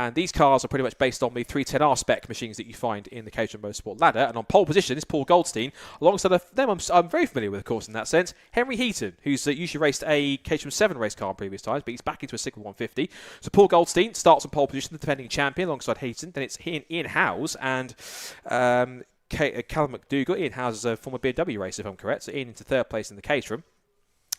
And these cars are pretty much based on the 310R spec machines that you find in the Caterham Motorsport ladder. And on pole position is Paul Goldstein. Alongside of them, I'm very familiar with, of course, in that sense, Henry Heaton, who's usually raced a Caterham 7 race car in previous times, but he's back into a Sigma 150. So Paul Goldstein starts on pole position, the defending champion, alongside Heaton. Then it's Ian Howes and Callum McDougall. Ian Howes is a former BMW racer, if I'm correct. So Ian into third place in the Caterham.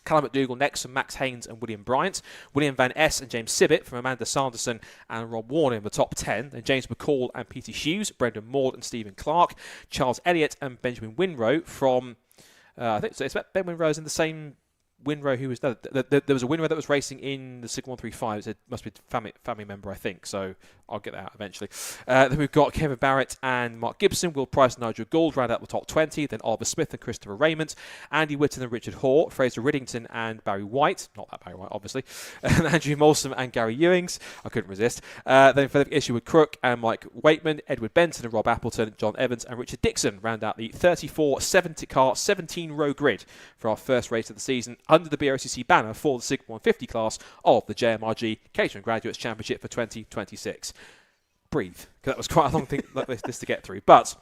Callum McDougall next from Max Haynes and William Bryant. William Van Es and James Sibbett from Amanda Sanderson and Rob Warner in the top 10. Then James McCall and Peter Hughes, Brendan Maud and Stephen Clark. Charles Elliott and Benjamin Winrow from... I think so. It's Ben Winrow is in the same... Winrow, who was there was a Winrow that was racing in the Sigma 135. It must be a family member, I think. So I'll get that out eventually. Then we've got Kevin Barrett and Mark Gibson, Will Price and Nigel Gould round out the top 20. Then Oliver Smith and Christopher Raymond, Andy Whitton and Richard Hoare, Fraser Riddington and Barry White, not that Barry White obviously, and Andrew Molson and Gary Ewings. I couldn't resist. Then Philip Isherwood Crook and Mike Waitman, Edward Benton and Rob Appleton, John Evans and Richard Dixon round out the 34 70-car 17-row grid for our first race of the season under the BRCC banner for the Sigma 150 class of the JMRG Caterham Graduates Championship for 2026. Breathe, because that was quite a long thing like this to get through. But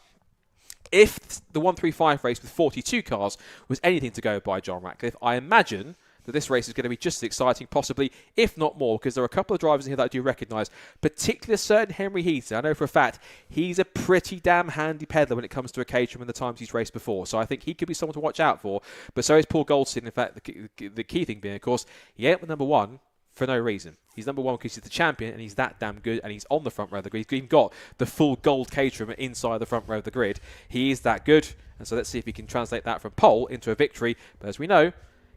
if the 135 race with 42 cars was anything to go by, John Ratcliffe, I imagine that this race is going to be just as exciting, possibly, if not more, because there are a couple of drivers in here that I do recognise, particularly a certain Henry Heaton. I know for a fact he's a pretty damn handy peddler when it comes to a Caterham and the times he's raced before, so I think he could be someone to watch out for, but so is Paul Goldstein. In fact, the key thing being, of course, he ain't the number one for no reason. He's number one because he's the champion and he's that damn good, and he's on the front row of the grid. He's even got the full gold Caterham inside the front row of the grid. He is that good, and so let's see if he can translate that from pole into a victory. But as we know,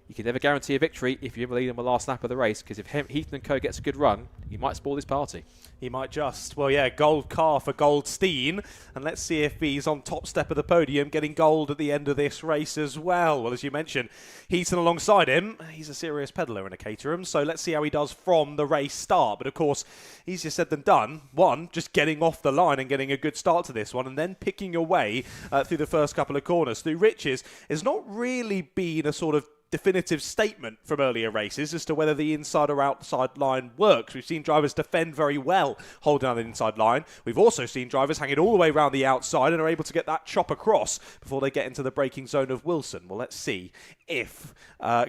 you can never guarantee a victory if you're in the lead on the last lap of the race, because if Heaton and Co gets a good run, he might spoil this party. He might just. Well, yeah, gold car for Goldstein. And let's see if he's on top step of the podium, getting gold at the end of this race as well. Well, as you mentioned, Heaton alongside him, he's a serious peddler in a Caterham. So let's see how he does from the race start. But of course, easier said than done. One, just getting off the line and getting a good start to this one, and then picking your way through the first couple of corners. Through Riches, has not really been a sort of definitive statement from earlier races as to whether the inside or outside line works. We've seen drivers defend very well holding down the inside line. We've also seen drivers hang it all the way around the outside and are able to get that chop across before they get into the braking zone of Wilson. Well, let's see if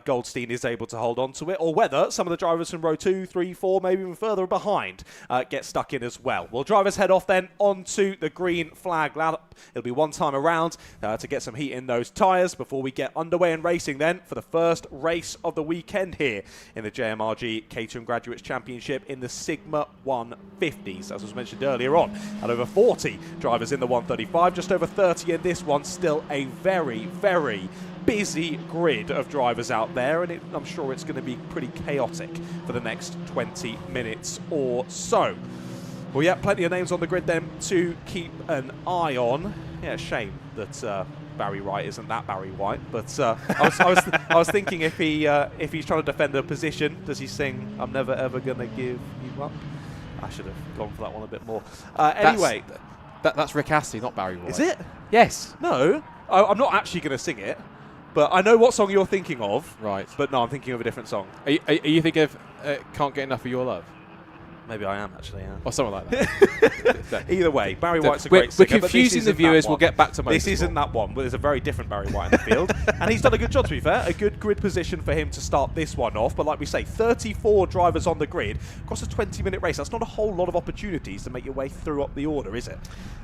Goldstein is able to hold on to it, or whether some of the drivers from row 2, 3, 4, maybe even further behind get stuck in as well. Well, drivers head off then onto the green flag lap. It'll be one time around to get some heat in those tyres before we get underway and racing then for the first race of the weekend here in the JMRG Caterham Graduates Championship in the Sigma 150s. As was mentioned earlier on, and over 40 drivers in the 135, just over 30 in this one. Still a very, very busy grid of drivers out there, and I'm sure it's going to be pretty chaotic for the next 20 minutes or so. Well, yeah, plenty of names on the grid then to keep an eye on. Yeah, shame that Barry White isn't that Barry White, but I was thinking if he's trying to defend a position, does he sing "I'm never ever gonna give you up"? I should have gone for that one a bit more. Anyway, that's Rick Astley, not Barry White. Is it? Yes. No, I'm not actually going to sing it, but I know what song you're thinking of. Right. But no, I'm thinking of a different song. Are you thinking of "Can't Get Enough of Your Love"? Maybe I am, actually, yeah. Or something like that. Either way, Barry White's a great singer. We're confusing the viewers. We'll get back to Motorsport. This isn't that one, but there's a very different Barry White in the field. And he's done a good job, to be fair. A good grid position for him to start this one off. But like we say, 34 drivers on the grid across a 20-minute race. That's not a whole lot of opportunities to make your way through up the order, is it?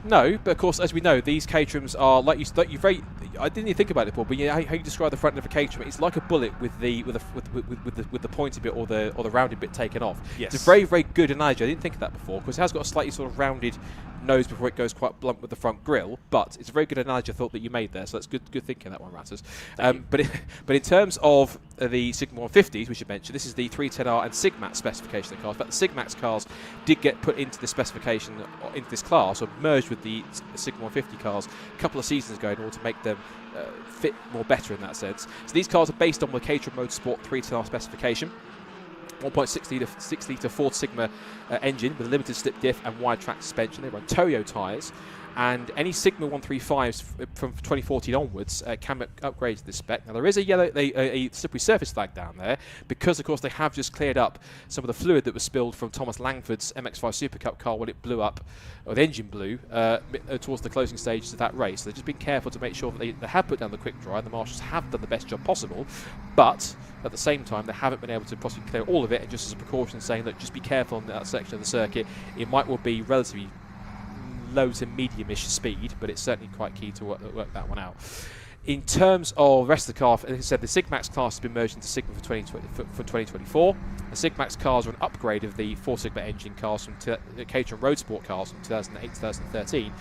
No, but of course, as we know, these Caterhams are like you very. I didn't even think about it before, but how you describe the front of a Caterham, it's like a bullet with the pointy bit or the rounded bit taken off. Yes. It's a very, very good analogy. I didn't think of that before, because it has got a slightly sort of rounded nose before it goes quite blunt with the front grille, but it's a very good analogy I thought that you made there, so that's good thinking, that one, Ratters. But in terms of the Sigma 150s, which you mentioned, this is the 310R and Sigmax specification of the cars, but the Sigmax cars did get put into the specification, into this class, or merged with the Sigma 150 cars a couple of seasons ago in order to make them fit more better in that sense. So these cars are based on the Caterham Motorsport 310R specification. 1.6 litre Ford Sigma engine with a limited slip diff and wide track suspension. They run Toyo tyres. And any Sigma 135s from 2014 onwards can be upgraded to this spec. Now there is a slippery surface flag down there because, of course, they have just cleared up some of the fluid that was spilled from Thomas Langford's MX-5 Super Cup car when it blew up, or the engine blew, towards the closing stages of that race. So they've just been careful to make sure that they have put down the quick dry, and the marshals have done the best job possible, but at the same time they haven't been able to possibly clear all of it, and just as a precaution saying that just be careful on that section of the circuit. It might well be relatively low to medium-ish speed, but it's certainly quite key to work that one out. In terms of the rest of the car, as I said, the Sigmax class has been merged into Sigma for 2024. The Sigmax cars are an upgrade of the 4 Sigma engine cars from Caterham Road Sport cars from 2008-2013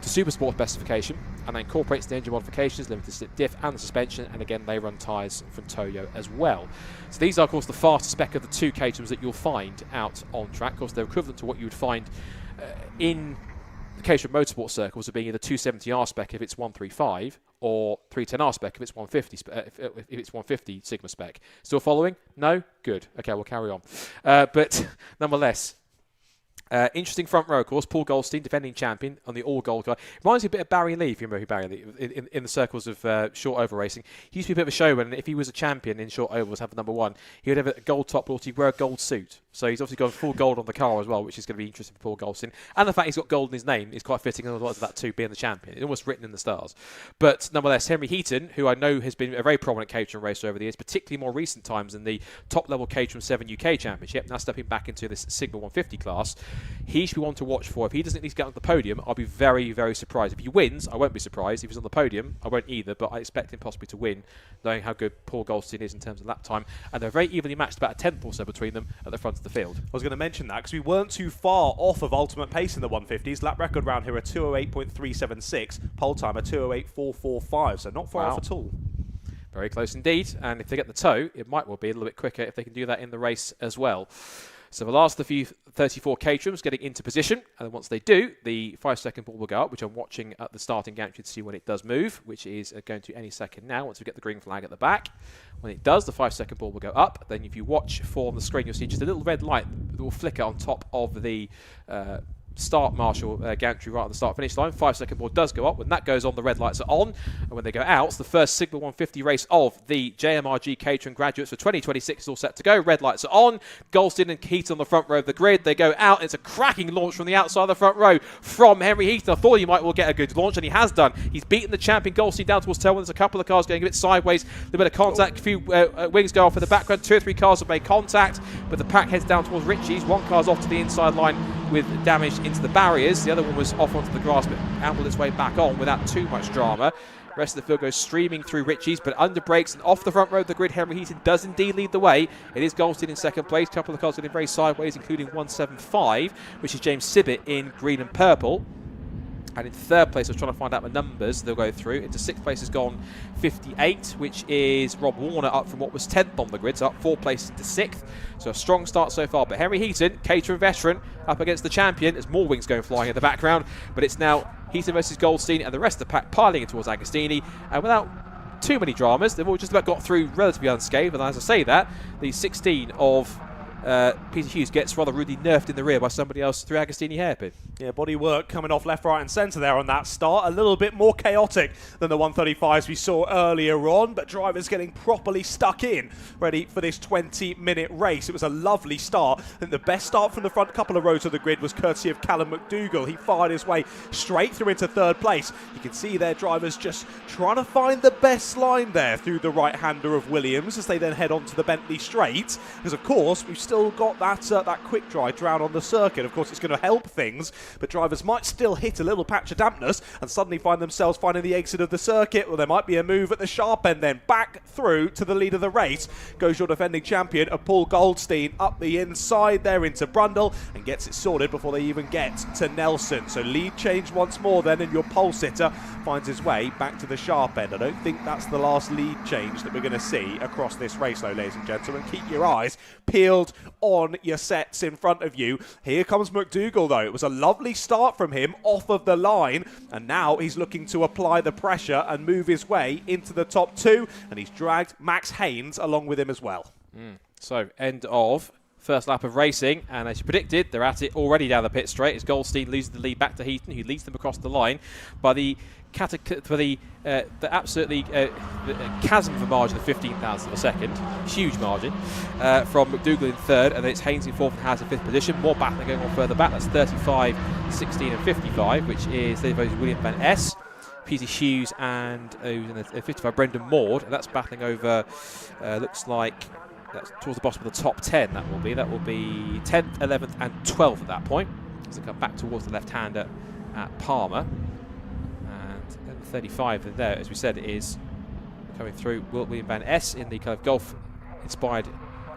to Super Sport specification, and that incorporates the engine modifications, limited slip diff and the suspension, and again they run tyres from Toyo as well. So these are, of course, the fastest spec of the 2 Caterhams that you'll find out on track. Of course, they're equivalent to what you would find in the Caterham Motorsport circles, of being either 270R spec if it's 135 or 310R spec if it's 150 if it's 150 Sigma spec. Still following? No? Good. Okay, we'll carry on. But nonetheless, interesting front row, of course. Paul Goldstein, defending champion on the all-gold car. Reminds me a bit of Barry Lee, if you remember who Barry Lee, in the circles of short oval racing. He used to be a bit of a showman, and if he was a champion in short ovals, have the number 1, he would have a gold top, but he'd wear a gold suit. So he's obviously got full gold on the car as well, which is going to be interesting for Paul Goldstein. And the fact he's got gold in his name is quite fitting, as well as that too, being the champion. It's almost written in the stars. But nonetheless, Henry Heaton, who I know has been a very prominent Caterham racer over the years, particularly more recent times in the top-level Caterham 7 UK Championship, now stepping back into this Sigma 150 class, he should be one to watch for. If he doesn't at least get on the podium, I'll be very, very surprised. If he wins, I won't be surprised. If he's on the podium, I won't either, but I expect him possibly to win, knowing how good Paul Goldstein is in terms of lap time. And they're very evenly matched, about a tenth or so between them at the front of the field. I was going to mention that because we weren't too far off of ultimate pace in the 150s. Lap record round here are 208.376, pole time a 208.445, so not far off at all. Very close indeed, and if they get the toe, it might well be a little bit quicker if they can do that in the race as well. So the last of the 34 Caterhams getting into position, and once they do, the 5-second ball will go up, which I'm watching at the starting gantry to see when it does move, which is going to any second now once we get the green flag at the back. When it does, the 5-second ball will go up. Then if you watch for on the screen, you'll see just a little red light that will flicker on top of the start marshal gantry right at the start finish line. 5-second ball does go up. When that goes on, the red lights are on, and when they go out, it's the first Sigma 150 race of the JMRG Caterham graduates for 2026 is all set to go. Red lights are on. Goldstein and Heaton on the front row of the grid. They go out. It's a cracking launch from the outside of the front row from Henry Heaton. I thought he might well get a good launch, and he has done. He's beaten the champion Goldstein down towards tail. There's a couple of cars going a bit sideways, a little bit of contact, a few wings go off in the background. 2 or 3 cars have made contact, but the pack heads down towards Ritchie's. One car's off to the inside line with damage into the barriers. The other one was off onto the grass, but ambled its way back on without too much drama. The rest of the field goes streaming through Ritchie's, but under brakes and off the front row of the grid, Henry Heaton does indeed lead the way. It is Goldstein in second place. A couple of cars getting very sideways, including 175, which is James Sibbett in green and purple. And in third place, I was trying to find out the numbers they'll go through. Into sixth place has gone 58, which is Rob Warner, up from what was 10th on the grid, so up 4 places to 6th. So a strong start so far. But Henry Heaton, Caterham veteran, up against the champion. There's more wings going flying in the background, but it's now Heaton versus Goldstein, and the rest of the pack piling in towards Agostini. And without too many dramas, they've all just about got through relatively unscathed. And as I say that, the 16 of Peter Hughes gets rather rudely nerfed in the rear by somebody else through Agostini hairpin. Yeah, body work coming off left, right and centre there on that start. A little bit more chaotic than the 135s we saw earlier on, but drivers getting properly stuck in, ready for this 20-minute race. It was a lovely start. I think the best start from the front couple of rows of the grid was courtesy of Callum McDougall. He fired his way straight through into third place. You can see their drivers just trying to find the best line there through the right-hander of Williams as they then head on to the Bentley Straight. Because, of course, we've still got that quick dry drown on the circuit. Of course, it's going to help things, but drivers might still hit a little patch of dampness and suddenly find themselves finding the exit of the circuit. Well, there might be a move at the sharp end then. Back through to the lead of the race goes your defending champion of Paul Goldstein up the inside there into Brundle and gets it sorted before they even get to Nelson. So lead change once more then, and your pole sitter finds his way back to the sharp end. I don't think that's the last lead change that we're going to see across this race though, ladies and gentlemen. Keep your eyes peeled on your sets in front of you. Here comes McDougall though. It was a lovely start from him off of the line, and now he's looking to apply the pressure and move his way into the top 2, and he's dragged Max Haynes along with him as well. So end of first lap of racing, and as you predicted, they're at it already down the pit straight as Goldstein loses the lead back to Heaton, who leads them across the line by the absolutely chasm of a margin of 15 thousandths of a second, huge margin, from McDougall in third, and then it's Haynes in fourth and Haas in fifth position. More battling going on further back. That's 35, 16 and 55, which is William Van Es, Peter Hughes, and who's in the 55, Brendan Maud, and that's battling over, looks like, that's towards the bottom of the top 10. That will be 10th, 11th and 12th at that point, as they come back towards the left-hander at Palmer. 35 there, as we said, is coming through William Van Es in the kind of golf-inspired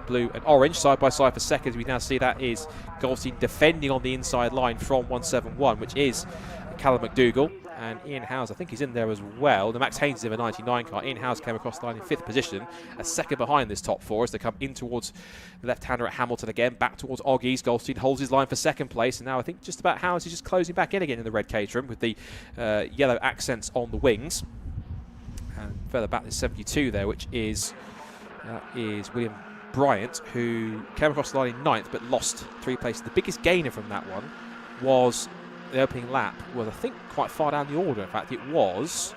blue and orange, side by side for seconds. We now see that is Goldstein defending on the inside line from 171, which is Callum McDougall, and Ian Howes, I think he's in there as well. The Max Haynes is in a 99 car. Ian Howes came across the line in fifth position, a second behind this top four as they come in towards the left-hander at Hamilton again, back towards Oggies. Goldstein holds his line for second place, and now I think just about Howes is just closing back in again in the red Caterham with the yellow accents on the wings. And further back, there's 72 there, which is William Bryant, who came across the line in ninth but lost 3 places. The biggest gainer from that one was the opening lap, was I think quite far down the order. In fact, it was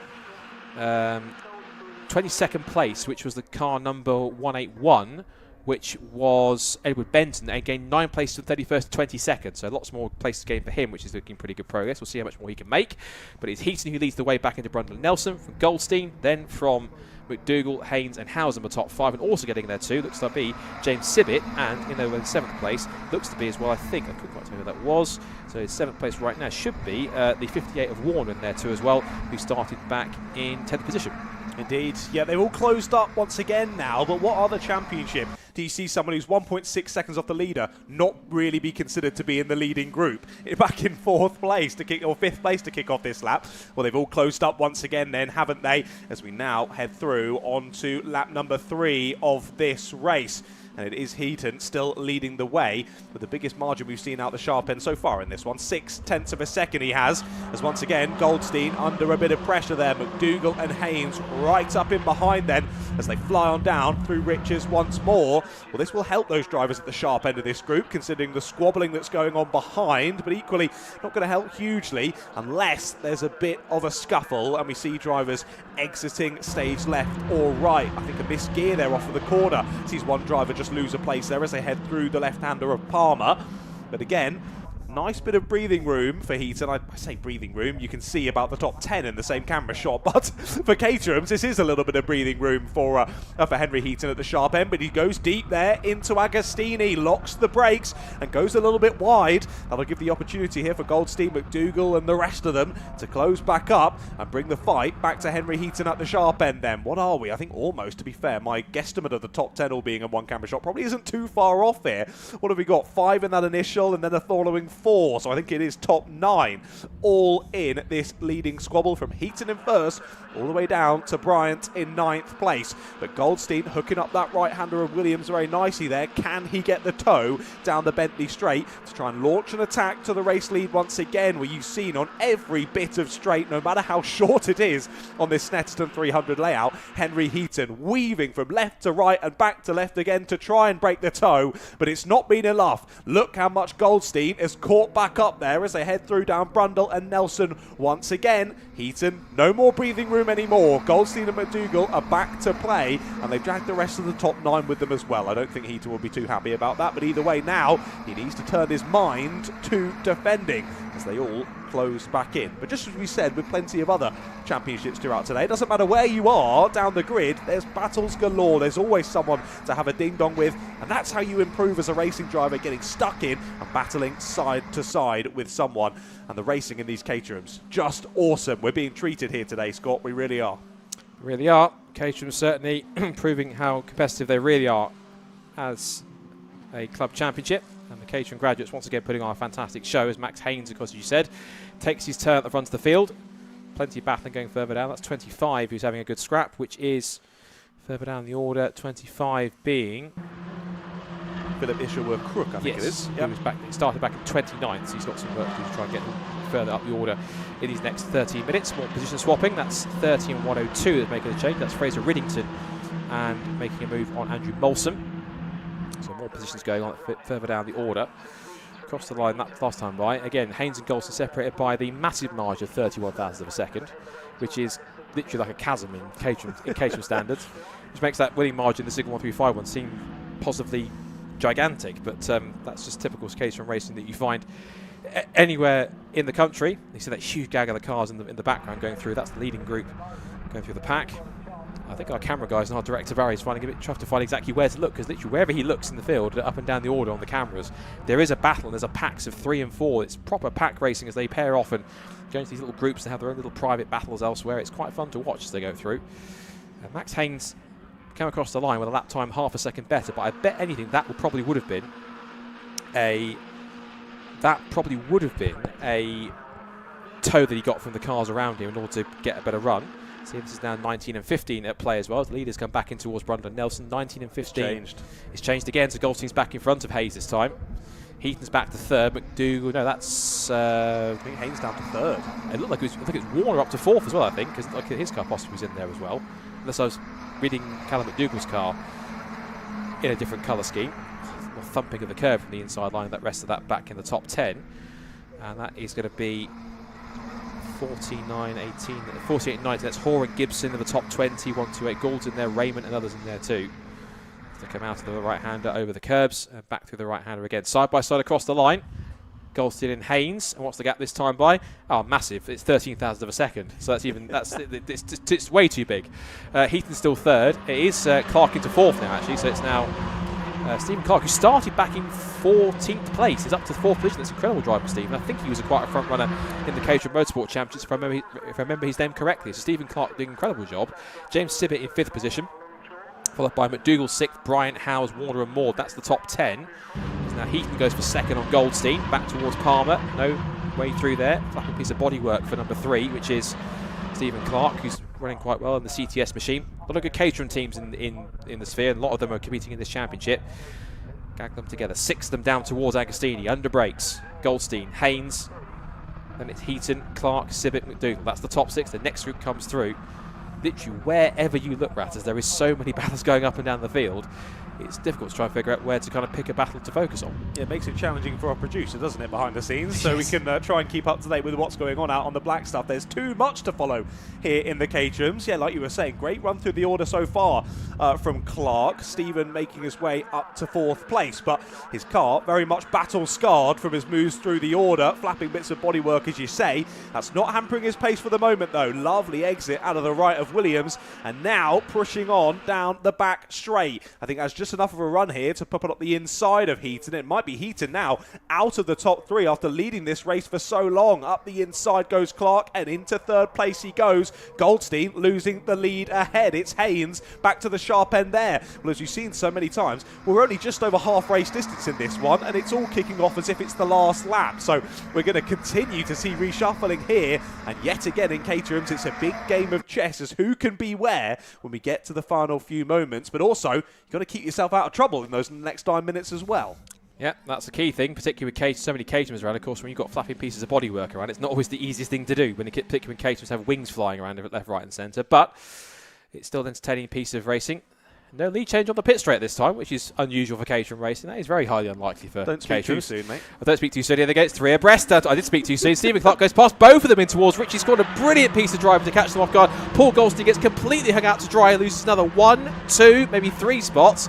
22nd place, which was the car number 181, which was Edward Benton, and gained 9 places from 31st to 22nd. So lots more places gained for him, which is looking pretty good progress. We'll see how much more he can make. But it's Heaton who leads the way back into Brundle and Nelson from Goldstein, then from McDougall, Haynes and Howes the top 5, and also getting there too looks to be James Sibbett, and in the 7th place looks to be as well, I think, I couldn't quite tell you who that was, so his 7th place right now should be the 58 of Warner in there too as well, who started back in 10th position. Indeed. Yeah, they've all closed up once again now, but what other championship do you see someone who's 1.6 seconds off the leader not really be considered to be in the leading group? Back in 4th place to kick, or 5th place to kick off this lap. Well, they've all closed up once again then, haven't they? As we now head through onto lap number 3 of this race. And it is Heaton still leading the way with the biggest margin we've seen out the sharp end so far in this one. 0.6 of a second he has, as once again Goldstein under a bit of pressure there. McDougall and Haynes right up in behind then as they fly on down through Riches once more. Well, this will help those drivers at the sharp end of this group, considering the squabbling that's going on behind, but equally not going to help hugely unless there's a bit of a scuffle and we see drivers exiting stage left or right. I think a missed gear there off of the corner. Sees one driver just lose a place there as they head through the left-hander of Palmer. But again, nice bit of breathing room for Heaton. I say breathing room, you can see about the top 10 in the same camera shot, but for Caterham's this is a little bit of breathing room for Henry Heaton at the sharp end, but he goes deep there into Agostini, locks the brakes and goes a little bit wide. That'll give the opportunity here for Goldstein, McDougall and the rest of them to close back up and bring the fight back to Henry Heaton at the sharp end then. What are we? I think almost, to be fair, my guesstimate of the top 10 all being in one camera shot probably isn't too far off here. What have we got? 5 in that initial and then a following 4, so I think it is top 9 all in this leading squabble from Heaton in first all the way down to Bryant in 9th place. But Goldstein hooking up that right-hander of Williams very nicely there. Can he get the toe down the Bentley straight to try and launch an attack to the race lead once again, where you've seen on every bit of straight, no matter how short it is on this Snetterton 300 layout, Henry Heaton weaving from left to right and back to left again to try and break the toe, but it's not been enough. Look how much Goldstein has caught back up there as they head through down Brundle and Nelson once again. Heaton, no more breathing room anymore. Goldstein and McDougall are back to play, and they've dragged the rest of the top 9 with them as well. I don't think Heaton will be too happy about that, but either way now, he needs to turn his mind to defending as they all close back in. But just as we said, with plenty of other championships throughout today, it doesn't matter where you are down the grid, there's battles galore. There's always someone to have a ding-dong with, and that's how you improve as a racing driver, getting stuck in and battling side to side with someone. And the racing in these Caterhams, just awesome. We're being treated here today, Scott. We really are. Really are. Caterham certainly proving how competitive they really are as a club championship. And the Caterham graduates once again putting on a fantastic show as Max Haynes, of course, as you said, takes his turn at the front of the field. Plenty of battling going further down. That's 25 who's having a good scrap, which is further down the order, 25 being Philip Isherworth-Crook, I think it is. Yep. He started back in 29th, so he's got some work to do to try and get further up the order in these next 13 minutes. More position swapping. That's 30 and 102 that's making the change. That's Fraser Riddington and making a move on Andrew Molson. So more positions going on further down the order. Across the line that last time by. Again, Haynes and Golston separated by the massive margin of 31,000 of a second, which is literally like a chasm in Caterham standards, which makes that winning margin, the Signal 1351, seem positively gigantic. But that's just typical Caterham racing that you find anywhere in the country. You see that huge gaggle of cars in the background going through. That's the leading group going through the pack. I think our camera guys and our director Barry is finding a bit tough to find exactly where to look, because literally wherever he looks in the field, up and down the order on the cameras, there is a battle, and there's a packs of 3 and 4. It's proper pack racing as they pair off and go into these little groups and have their own little private battles elsewhere. It's quite fun to watch as they go through. Max Haynes came across the line with a lap time half a second better, but I bet anything that probably would have been a toe that he got from the cars around him in order to get a better run. See, this is now 19 and 15 at play as well. The leaders come back in towards Brundle. Nelson, 19 and 15. It's changed again, so Goldstein's back in front of Hayes this time. Heaton's back to third. McDougall, no, that's... I think Haynes down to third. It looked like it was Warner up to fourth as well, I think, because his car possibly was in there as well. Unless I was reading Callum McDougall's car in a different colour scheme. More thumping of the curve from the inside line, that rest of that back in the top 10. And that is going to be 49-18, 48-19. That's Hoare and Gibson in the top 20, 128. Gould's in there, Raymond and others in there too. They come out of the right-hander over the curbs and back through the right-hander again. Side by side across the line. Goldstein and Haynes. And what's the gap this time by? Oh, massive. It's 13,000 of a second. So it's way too big. Heaton's still third. It is Clark into fourth now, actually. So it's now Stephen Clark, who started back in 14th place, is up to fourth position. That's incredible drive for Stephen. I think he was quite a front runner in the Caterham Motorsport Championships, if I remember his name correctly. So Stephen Clark doing an incredible job. James Sibbett in fifth position, followed by McDougall sixth, Bryant, Howes, Warner and Maud. That's the top 10. So now Heaton goes for second on Goldstein, back towards Palmer. No way through there. Flapping piece of bodywork for number 3, which is Stephen Clark, who's running quite well in the CTS machine. A lot of good Caterham teams in the sphere, and a lot of them are competing in this championship. Gag them together. 6 of them down towards Agostini. Under brakes. Goldstein, Haynes. Then it's Heaton, Clark, Sibbett, McDougall. That's the top 6. The next group comes through. Literally wherever you look, Ratters, there is so many battles going up and down the field. It's difficult to try and figure out where to kind of pick a battle to focus on. Yeah, it makes it challenging for our producer, doesn't it, behind the scenes? So we can try and keep up to date with what's going on out on the black stuff. There's too much to follow here in the Caterhams. Yeah, like you were saying, great run through the order so far from Clark. Stephen making his way up to fourth place, but his car very much battle-scarred from his moves through the order, flapping bits of bodywork, as you say. That's not hampering his pace for the moment, though. Lovely exit out of the right of Williams, and now pushing on down the back straight. I think that's just enough of a run here to pop it up the inside of Heaton. It might be Heaton now out of the top 3 after leading this race for so long. Up the inside goes Clark, and into third place he goes. Goldstein losing the lead ahead. It's Haynes back to the sharp end there. Well, as you've seen so many times, we're only just over half race distance in this one, and it's all kicking off as if it's the last lap. So we're going to continue to see reshuffling here, and yet again in Caterham's, it's a big game of chess as who can be where when we get to the final few moments. But also, you've got to keep yourself out of trouble in those next 9 minutes as well. Yeah, that's the key thing, particularly with so many Caterhams around. Of course, when you've got flapping pieces of bodywork around, it's not always the easiest thing to do, particularly when Caterhams have wings flying around left, right and centre. But it's still an entertaining piece of racing. No lead change on the pit straight this time, which is unusual for Caterham racing. That is very highly unlikely for Caterham. Don't speak too soon, mate. I don't speak too soon. They get 3 abreast. I did speak too soon. Stephen Clark goes past both of them in towards Richie. Scored a brilliant piece of driving to catch them off guard. Paul Goldstein gets completely hung out to dry, loses another 1, 2, maybe 3 spots.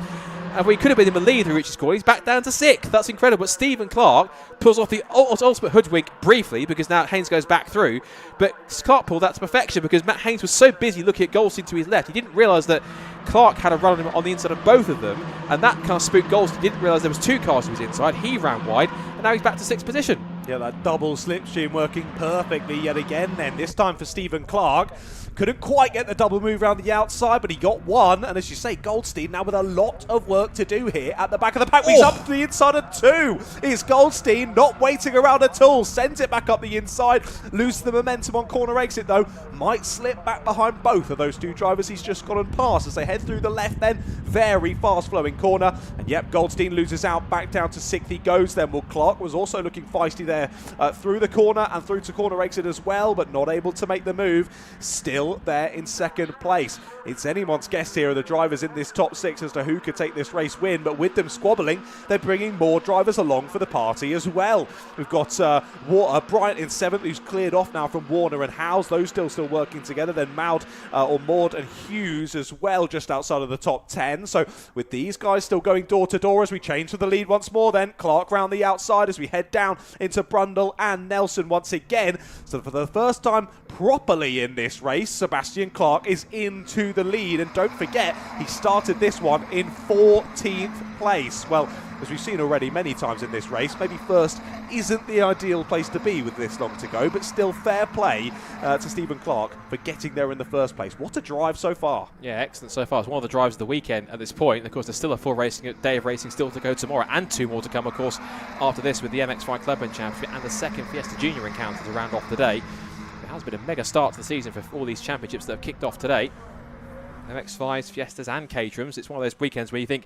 And we could have been in the lead through Richie's score. He's back down to 6th. That's incredible. But Stephen Clark pulls off the ultimate hoodwink briefly, because now Haynes goes back through. But Clark pulled that to perfection, because Matt Haynes was so busy looking at Goldstein to his left, he didn't realise that Clark had a run on him on the inside of both of them, and that kind of spooked Goldstein. He didn't realise there was 2 cars to his inside. He ran wide, and now he's back to 6th position. Yeah, that double slipstream working perfectly yet again then. This time for Stephen Clark. Couldn't quite get the double move around the outside, but he got 1. And as you say, Goldstein now with a lot of work to do here at the back of the pack. He's up to the inside of 2. It's Goldstein not waiting around at all. Sends it back up the inside. Loses the momentum on corner exit, though. Might slip back behind both of those 2 drivers he's just gone and past as they head through the left then. very fast-flowing corner. And yep, Goldstein loses out, back down to 6th he goes then. Well, Clark was also looking feisty there through the corner and through to corner exit as well, but not able to make the move. Still there in 2nd place. It's anyone's guess here of the drivers in this top 6 as to who could take this race win, but with them squabbling, they're bringing more drivers along for the party as well. We've got Bryant in 7th, who's cleared off now from Warner and Howes. Those still working together. Then Maud and Hughes as well, just outside of the top 10. So with these guys still going door to door as we change to the lead once more, then Clark round the outside as we head down into Brundle and Nelson once again. So for the first time properly in this race, Sebastian Clark is into the lead, and don't forget he started this one in 14th place. Well, as we've seen already many times in this race, maybe first isn't the ideal place to be with this long to go, but still fair play to Stephen Clark for getting there in the first place. What a drive so far. Yeah, excellent so far. It's one of the drives of the weekend at this point. Of course, there's still a full day of racing still to go tomorrow, and 2 more to come, of course, after this with the MX5 Clubman Championship and the 2nd Fiesta Junior encounter to round off the day. It has been a mega start to the season for all these championships that have kicked off today. MX5s, Fiestas and Caterhams. It's one of those weekends where you think,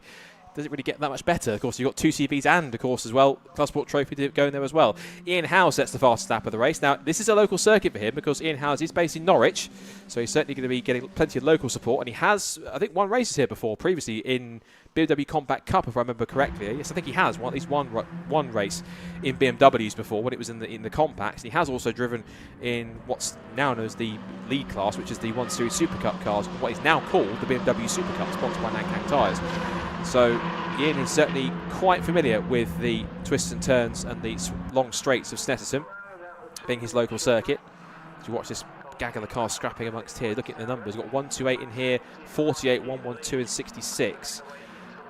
does it really get that much better? Of course, you've got 2 CVs and, of course, as well, Club Sport Trophy going there as well. Ian Howe sets the fastest lap of the race. Now, this is a local circuit for him because Ian Howe is based in Norwich, so he's certainly going to be getting plenty of local support, and he has, I think, won races here before, previously in BMW Compact Cup, if I remember correctly. Yes, I think he has won at least one race in BMWs before when it was in the compacts. He has also driven in what's now known as the lead class, which is the 1 Series Super Cup cars, what is now called the BMW Super Cup, sponsored by Nankang Tyres. So Ian is certainly quite familiar with the twists and turns and the long straights of Snetterton, being his local circuit. As you watch this gaggle of cars scrapping amongst here, looking at the numbers, we've got 128 in here, 48, 112 and 66.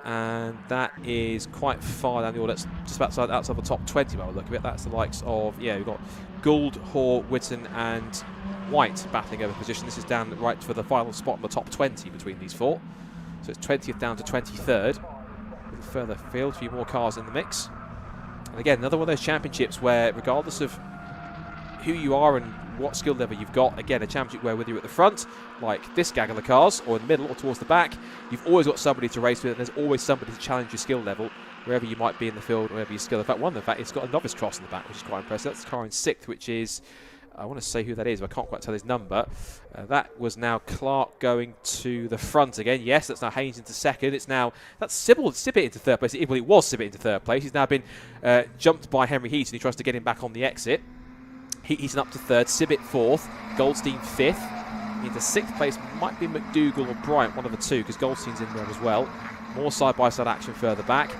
And that is quite far down the order. That's just about outside the top 20 by the look of it. That's the likes of, yeah, we've got Gould, Hoare, Witten and White battling over position. This is down right for the final spot in the top 20 between these 4. So it's 20th down to 23rd. Further field, a few more cars in the mix. And again, another one of those championships where, regardless of who you are and what skill level you've got, again, a championship where whether you're at the front, like this gaggle of cars, or in the middle or towards the back, you've always got somebody to race with, and there's always somebody to challenge your skill level, wherever you might be in the field, wherever your skill. In fact, it's got a novice cross in the back, which is quite impressive. That's the car in 6th, which is, I want to say who that is, but I can't quite tell his number. That was now Clark going to the front again. Yes, that's now Haynes into 2nd. It's now, that's Sibbett into 3rd place. Well, it was Sibbett into 3rd place. He's now been jumped by Henry Heaton. He tries to get him back on the exit. Heaton up to 3rd, Sibbett 4th, Goldstein 5th. Into 6th place might be McDougall or Bryant, one of the 2, because Goldstein's in there as well. More side-by-side action further back.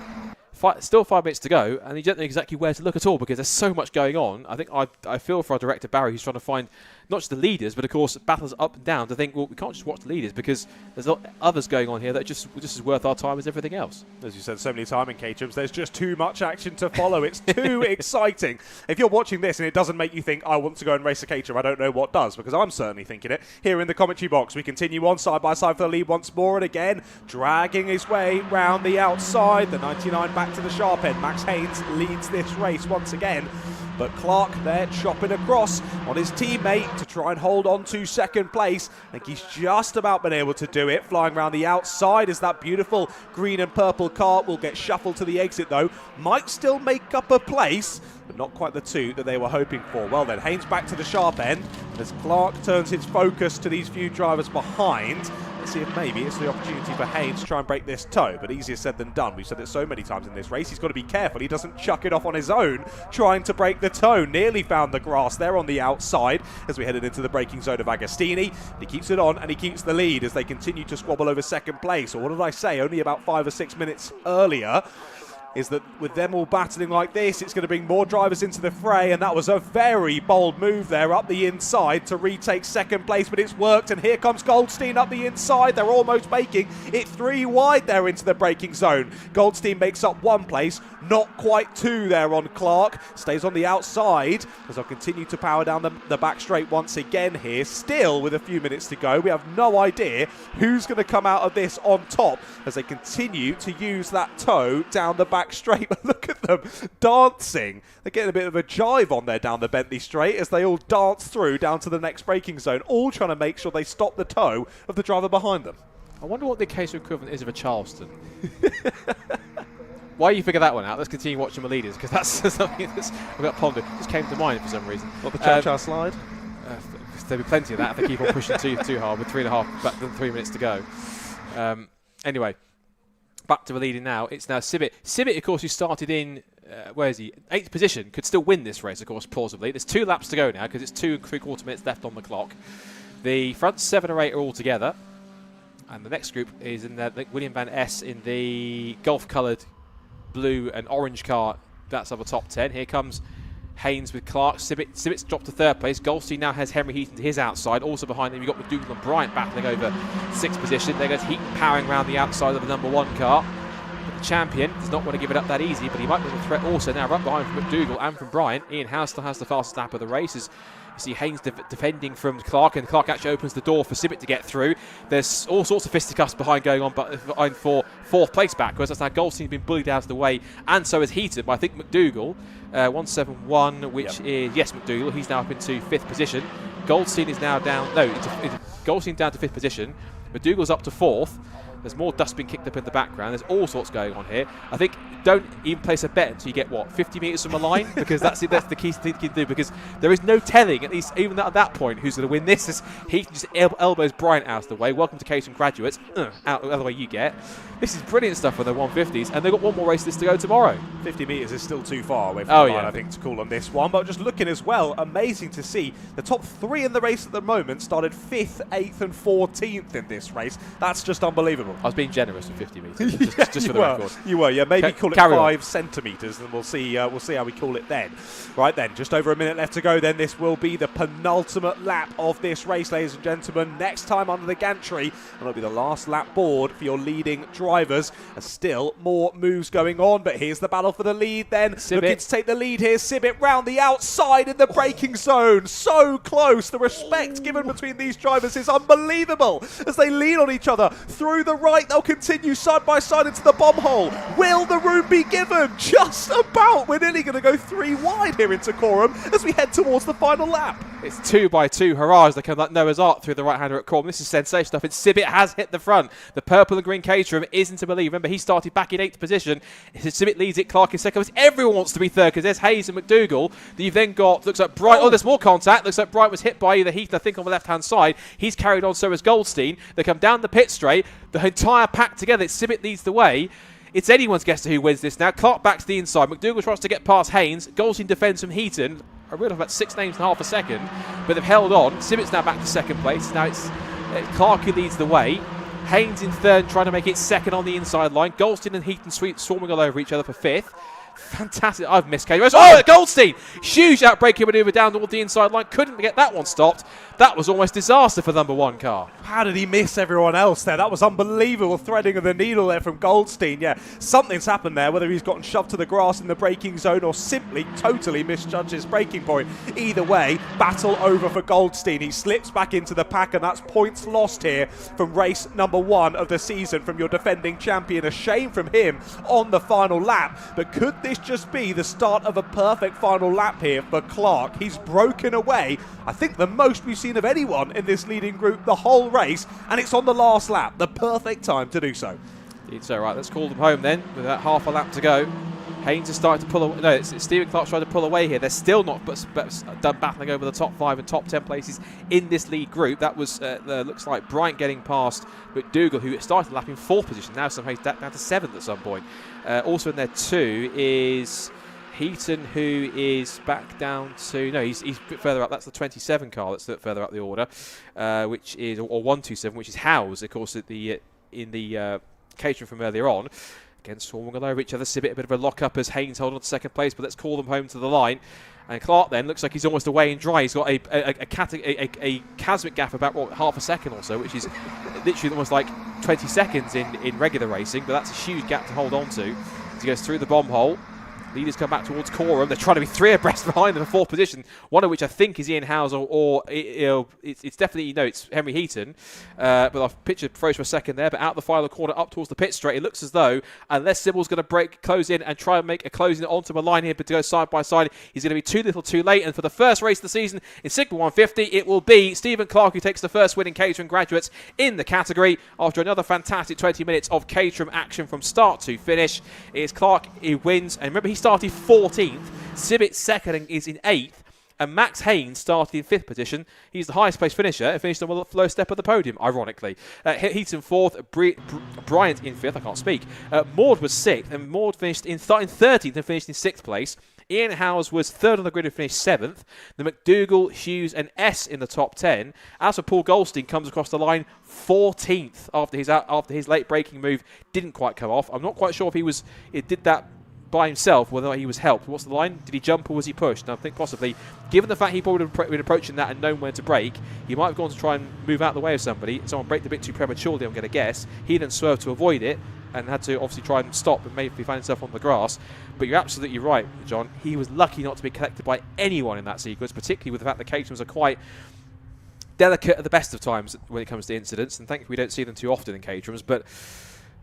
Still 5 minutes to go, and you don't know exactly where to look at all because there's so much going on. I think I feel for our director Barry, who's trying to find not just the leaders, but of course battles up and down, to think, well, we can't just watch the leaders because there's others going on here that are just as worth our time as everything else. As you said so many times in Caterhams, there's just too much action to follow. It's too exciting. If you're watching this and it doesn't make you think, I want to go and race a Caterham, I don't know what does, because I'm certainly thinking it. Here in the commentary box, we continue on side by side for the lead once more, and again, dragging his way round the outside. The 99 back to the sharp end. Max Haynes leads this race once again. But Clark there chopping across on his teammate to try and hold on to 2nd place. I think he's just about been able to do it. Flying around the outside as that beautiful green and purple car will get shuffled to the exit though. Might still make up a place, but not quite the 2 that they were hoping for. Well then, Haynes back to the sharp end as Clark turns his focus to these few drivers behind. Let's see if maybe it's the opportunity for Haynes to try and break this toe, but easier said than done. We've said it so many times in this race. He's got to be careful he doesn't chuck it off on his own trying to break the toe. Nearly found the grass there on the outside as we headed into the braking zone of Agostini. He keeps it on and he keeps the lead as they continue to squabble over 2nd place. Or what did I say? Only about 5 or 6 minutes earlier. Is that with them all battling like this, it's going to bring more drivers into the fray, and that was a very bold move there up the inside to retake 2nd place, but it's worked, and here comes Goldstein up the inside. They're almost making it 3 wide there into the braking zone. Goldstein makes up 1 place, not quite 2 there on Clark. Stays on the outside as I'll continue to power down the back straight once again here. Still with a few minutes to go, we have no idea who's going to come out of this on top as they continue to use that toe down the back straight. But look at them dancing. They're getting a bit of a jive on there down the Bentley straight as they all dance through down to the next braking zone, all trying to make sure they stop the toe of the driver behind them. I wonder what the occasional equivalent is of a Charleston. Why you figure that one out? Let's continue watching my leaders, because that's something that's I've got pondered. Just came to mind for some reason. What, the cha-cha slide? There'll be plenty of that if they keep on pushing too hard with 3 minutes to go. Anyway, back to the leading now. It's now Sibit. Sibit, of course, who started in, where is he? 8th position, could still win this race, of course, plausibly. There's 2 laps to go now, because it's 2 3/4 minutes left on the clock. The front 7 or 8 are all together. And the next group is in William Van Es in the golf-coloured blue and orange car. That's of the top 10. Here comes Haynes with Clark. Sibit's dropped to 3rd place. Goldstein now has Henry Heaton to his outside. Also behind him, you've got McDougall and Bryant battling over 6th position. There goes Heaton powering around the outside of the number 1 car. But the champion does not want to give it up that easy, but he might be a threat also now right behind from McDougall and from Bryant. Ian Howe still has the fastest lap of the race. As you see Haynes defending from Clark, and Clark actually opens the door for Sibit to get through. There's all sorts of fisticuffs going on for 4th place backwards. That's now Goldstein's been bullied out of the way, and so is Heaton. But I think McDougall, 171, which is, yes, McDougall, he's now up into 5th position. Goldstein is now down, Goldstein down to 5th position. McDougall's up to 4th. There's more dust being kicked up in the background. There's all sorts going on here. I think don't even place a bet until you get, 50 metres from the line? Because that's the key thing you can do, because there is no telling, at least even at that point, who's going to win this. As he just elbows Bryant out of the way. Welcome to Caterham graduates. Out the other way you get. This is brilliant stuff for the 150s, and they've got one more race to go tomorrow. 50 metres is still too far away from the line, I think, to call on this one. But just looking as well, amazing to see the top 3 in the race at the moment started 5th, 8th and 14th in this race. That's just unbelievable. I was being generous with 50 metres, just for the record. You were, yeah. Maybe call it 5 centimetres, and we'll see how we call it then. Right then, just over a minute left to go then. This will be the penultimate lap of this race, ladies and gentlemen. Next time under the gantry, and it'll be the last lap board for your leading drivers. There's still more moves going on, but here's the battle for the lead then. Sibit. Looking to take the lead here. Sibit round the outside in the braking zone. So close. The respect given between these drivers is unbelievable as they lean on each other. Through the right, they'll continue side by side into the bomb hole. Will the room be given? Just about. We're nearly going to go 3 wide here into Coram as we head towards the final lap. It's 2 by 2 hurrahs. They come like Noah's Ark through the right-hander at Coram. This is sensational stuff. It's Sibit has hit the front. The purple and green Caterham isn't to believe. Remember, he started back in 8th position. Sibit leads it. Clark in 2nd. Everyone wants to be 3rd because there's Hayes and McDougall. You've then got, looks like Bryant. Oh, there's more contact. Looks like Bryant was hit by either Heath, I think, on the left-hand side. He's carried on, so is Goldstein. They come down the pit straight. The entire pack together. Sibit leads the way. It's anyone's guess to who wins this now. Clark back to the inside. McDougall tries to get past Haynes. Goldstein defends from Heaton. I realised about 6 names in half a second, but they've held on. Sibit's now back to 2nd place. Now it's Clark who leads the way. Haynes in 3rd, trying to make it 2nd on the inside line. Goldstein and Heaton swarming all over each other for 5th. Fantastic. I've missed Caterham. Oh, Goldstein! Huge outbreaking manoeuvre down toward the inside line. Couldn't get that one stopped. That was almost disaster for number 1 car. How did he miss everyone else there? That was unbelievable threading of the needle there from Goldstein. Yeah, something's happened there, whether he's gotten shoved to the grass in the braking zone or simply totally misjudged his braking point. Either way, battle over for Goldstein. He slips back into the pack, and that's points lost here from race number 1 of the season from your defending champion. A shame from him on the final lap, but could this just be the start of a perfect final lap here for Clark? He's broken away, I think, the most we've seen of anyone in this leading group the whole race, and it's on the last lap. The perfect time to do so. It's all right. Let's call them home then with that half a lap to go. Haynes has started to pull away. No, it's Stephen Clark's trying to pull away here. They're still not done battling over the top 5 and top 10 places in this lead group. That was, looks like Bryant getting past McDougall, who started the lap in 4th position. Now somehow he's down to 7th at some point. Also in there too is Heaton, who is back down to, no, he's a bit further up. That's the 27 car that's further up the order, which is, or 127, which is Howes, of course, at the in the Caterham from earlier on. Again, swarming all over each other. Sibit, a bit of a lock-up as Haynes hold on to 2nd place, but let's call them home to the line. And Clark then looks like he's almost away and dry. He's got a cosmic gap about, half a second or so, which is literally almost like 20 seconds in regular racing, but that's a huge gap to hold on to. As he goes through the bomb hole. Leaders come back towards Coram. They're trying to be 3 abreast behind them in 4th position, one of which I think is Ian Howes or it's definitely, it's Henry Heaton. But I've pictured froze for a second there, but out the final corner up towards the pit straight, it looks as though, unless Sybil's going to close in and try and make a closing onto a line here, but to go side by side, he's going to be too little too late. And for the first race of the season in Sigma 150, it will be Stephen Clark who takes the first win in Caterham Graduates in the category after another fantastic 20 minutes of Caterham action from start to finish. It is Clark who wins, and remember he started 14th, Sibbett second and is in 8th, and Max Haynes started in 5th position. He's the highest placed finisher and finished on the lowest step of the podium, ironically. Heaton 4th, Bryant in 5th, I can't speak. Maud was 6th, and Maud starting 13th and finished in 6th place. Ian Howes was 3rd on the grid and finished 7th. The McDougall, Hughes and S in the top 10. As for Paul Goldstein, comes across the line 14th after his late braking move didn't quite come off. I'm not quite sure if he did that by himself, whether or not he was helped. What's the line? Did he jump or was he pushed? And I think possibly, given the fact he probably would have been approaching that and known when to brake, he might have gone to try and move out of the way of somebody. Someone braked a bit too prematurely, I'm going to guess. He then swerved to avoid it and had to obviously try and stop and maybe find himself on the grass. But you're absolutely right, John. He was lucky not to be collected by anyone in that sequence, particularly with the fact that Caterhams are quite delicate at the best of times when it comes to incidents, and thankfully we don't see them too often in Caterhams. But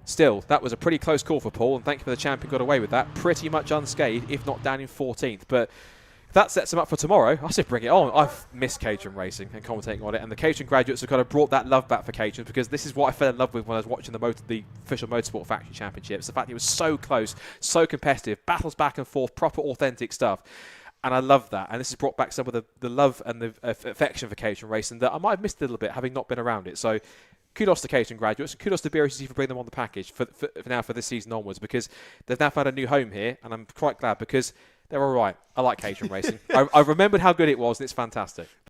still, that was a pretty close call for Paul, and thank you for the champion got away with that. Pretty much unscathed, if not down in 14th. But if that sets him up for tomorrow, I say bring it on. I've missed Caterham racing and commentating on it, and the Caterham graduates have kind of brought that love back for Caterham, because this is what I fell in love with when I was watching the official Motorsport Factory Championships. The fact it was so close, so competitive, battles back and forth, proper authentic stuff. And I love that. And this has brought back some of the love and the affection for Caterham racing that I might have missed a little bit, having not been around it. So kudos to Caterham graduates, and kudos to BRCC for bringing them on the package for this season onwards, because they've now found a new home here, and I'm quite glad, because they're all right. I like Caterham racing. I remembered how good it was, and it's fantastic.